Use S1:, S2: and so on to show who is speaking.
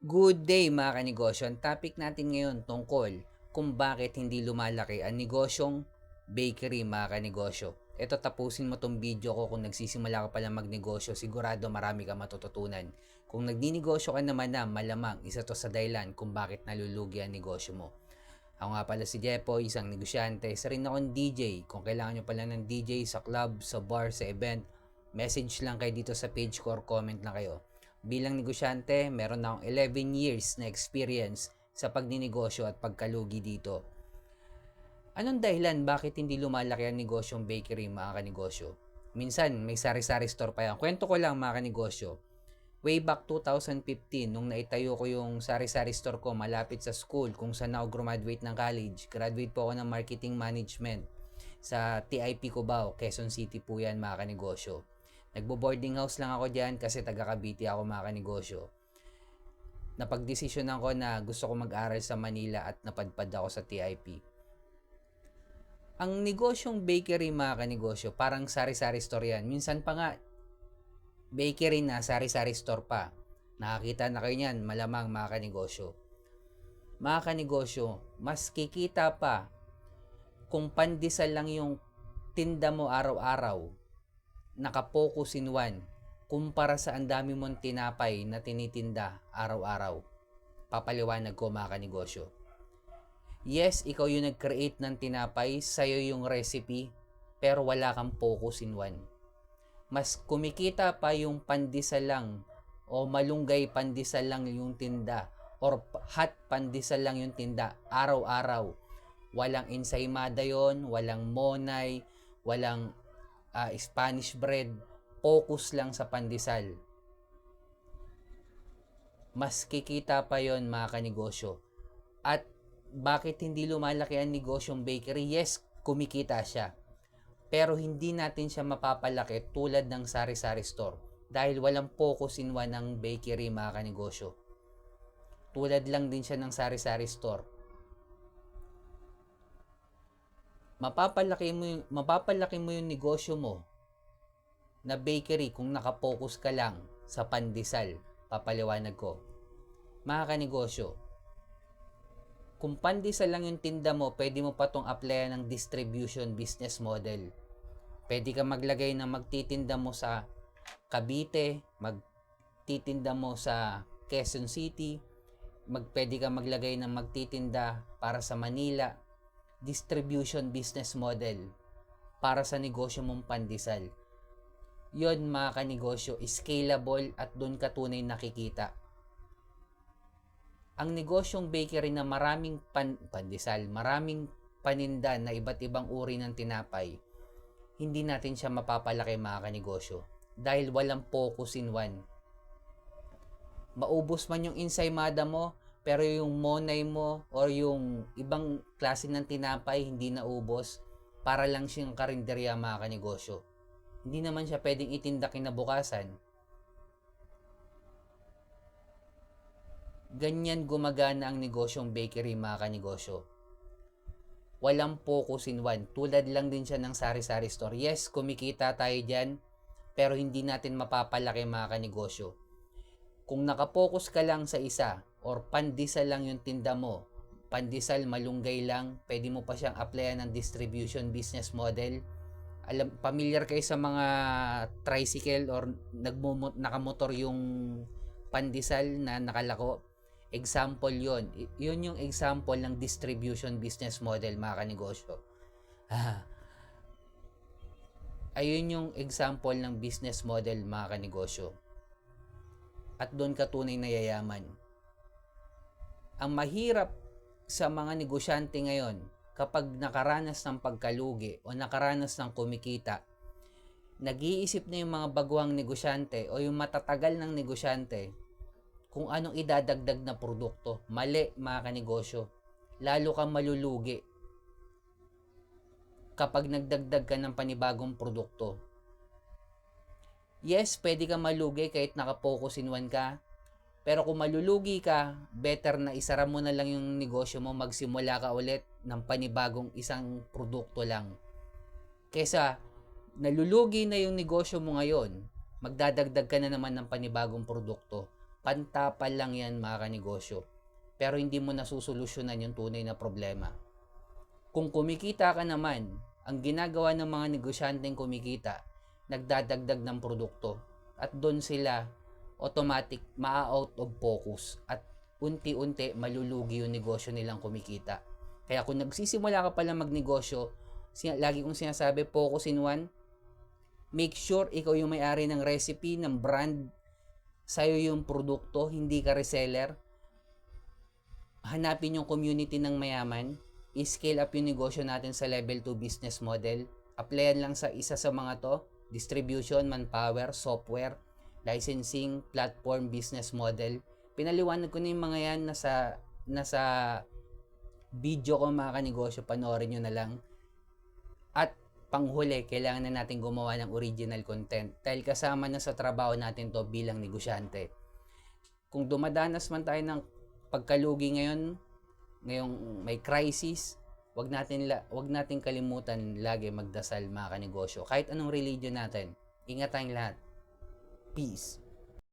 S1: Good day mga kanegosyo. Ang topic natin ngayon tungkol kung bakit hindi lumalaki ang negosyong bakery mga kanegosyo. Ito, tapusin mo tong video ko kung nagsisimula ka pa lang magnegosyo, sigurado marami ka matututunan. Kung nagninegosyo ka naman na, malamang isa to sa dahilan kung bakit nalulugi ang negosyo mo. Ako nga pala si Jepo, isang negosyante. Isa rin akong DJ. Kung kailangan nyo pala ng DJ sa club, sa bar, sa event, message lang kayo dito sa page ko or comment lang kayo. Bilang negosyante, meron na akong 11 years na experience sa pagninegosyo at pagkalugi dito. Anong dahilan bakit hindi lumalaki ang negosyong bakery mga kanegosyo? Minsan, may sari-sari store pa yan. Kwento ko lang mga kanegosyo. Way back 2015, nung naitayo ko yung sari-sari store ko malapit sa school kung saan ako graduate ng college. Graduate po ako ng marketing management sa TIP Cubao, Quezon City po yan mga kanegosyo. Nagbo-boarding house lang ako dyan kasi taga Cavite ako mga kanegosyo. Napagdesisyonan ko na gusto ko mag-aral sa Manila at napadpad ako sa TIP. Ang negosyong bakery mga kanegosyo, parang sari-sari store yan. Minsan pa nga, bakery na sari-sari store pa. Nakakita na kayo niyan, malamang mga kanegosyo. Mga kanegosyo, mas kikita pa kung pandesal lang yung tinda mo araw-araw, nakapokus in one, kumpara sa ang dami mong tinapay na tinitinda araw-araw. Papaliwanag ko mga kanegosyo. Yes, ikaw yung nag-create ng tinapay, sa'yo yung recipe, pero wala kang focus in one. Mas kumikita pa yung pandesal lang o malunggay pandesal lang yung tinda or hot pandesal lang yung tinda araw-araw. Walang ensaymada yon, walang monay, walang Spanish bread, focus lang sa pandesal. Mas kikita pa yon mga kanegosyo. At bakit hindi lumalaki ang negosyong bakery? Yes, kumikita siya. Pero hindi natin siya mapapalaki tulad ng sari-sari store dahil walang focus in one ng bakery mga kanegosyo. Tulad lang din siya ng sari-sari store. Mapapalaki mo yung negosyo mo na bakery kung nakapokus ka lang sa pandesal. Papaliwanag ko. Mga kanegosyo, kung pandesal lang yung tinda mo, pwede mo pa tong applyan ng distribution business model. Pwede ka maglagay na magtitinda mo sa Cavite, magtitinda mo sa Quezon City, pwede ka maglagay na magtitinda para sa Manila. Distribution business model para sa negosyo mong pandesal. Yon mga kanegosyo, scalable at doon ka tunay nakikita. Ang negosyong bakery na maraming pandesal, maraming paninda na iba't ibang uri ng tinapay, hindi natin siya mapapalaki mga kanegosyo dahil walang focus in one. Maubos man yung ensaymada mo, pero yung monay mo or yung ibang klase ng tinapay hindi naubos, para lang siyang karinderya mga kanegosyo. Hindi naman siya pwedeng itinda kinabukasan. Ganyan gumagana ang negosyong bakery mga kanegosyo. Walang focus in one. Tulad lang din siya ng sari-sari store. Yes, kumikita tayo dyan, pero hindi natin mapapalaki mga kanegosyo. Kung nakapokus ka lang sa isa or pandesal lang yung tinda mo, pandesal malunggay lang, pwede mo pa siyang applyan ng distribution business model. Familiar kayo sa mga tricycle or nakamotor yung pandesal na nakalako? Example yon. Yun yung example ng distribution business model mga kanegosyo. Ayun yung example ng business model mga kanegosyo. At doon ka tunay na yayaman. Ang mahirap sa mga negosyante ngayon, kapag nakaranas ng pagkalugi o nakaranas ng kumikita, nag-iisip na yung mga baguhang negosyante o yung matatagal ng negosyante kung anong idadagdag na produkto. Mali mga kanegosyo. Lalo kang malulugi kapag nagdagdag ka ng panibagong produkto. Yes, pwede ka malugi kahit nakapokus in one ka. Pero kung malulugi ka, better na isara mo na lang yung negosyo mo, magsimula ka ulit ng panibagong isang produkto lang. Kesa nalulugi na yung negosyo mo ngayon, magdadagdag ka na naman ng panibagong produkto. Pantapal lang yan mga kanegosyo. Pero hindi mo nasusolusyonan yung tunay na problema. Kung kumikita ka naman, ang ginagawa ng mga negosyanteng kumikita, nagdadagdag ng produkto. At doon sila automatic ma-out of focus. At unti-unti malulugi yung negosyo nilang kumikita. Kaya kung nagsisimula ka pala magnegosyo, lagi kong sinasabi, focus in one. Make sure ikaw yung may-ari ng recipe, ng brand, sa'yo yung produkto, hindi ka reseller. Hanapin yung community ng mayaman, i-scale up yung negosyo natin sa level 2 business model. Applyan lang sa isa sa mga to, distribution, manpower, software, licensing, platform, business model. Pinaliwanag ko na yung mga yan nasa video ko mga kanegosyo, panoorin nyo na lang. At panghuli, kailangan na natin gumawa ng original content dahil kasama na sa trabaho natin to bilang negosyante. Kung dumadanas man tayo ng pagkalugi ngayong may crisis, wag natin kalimutan lagi magdasal mga kanegosyo. Kahit anong religion natin, ingat tayong lahat. Peace.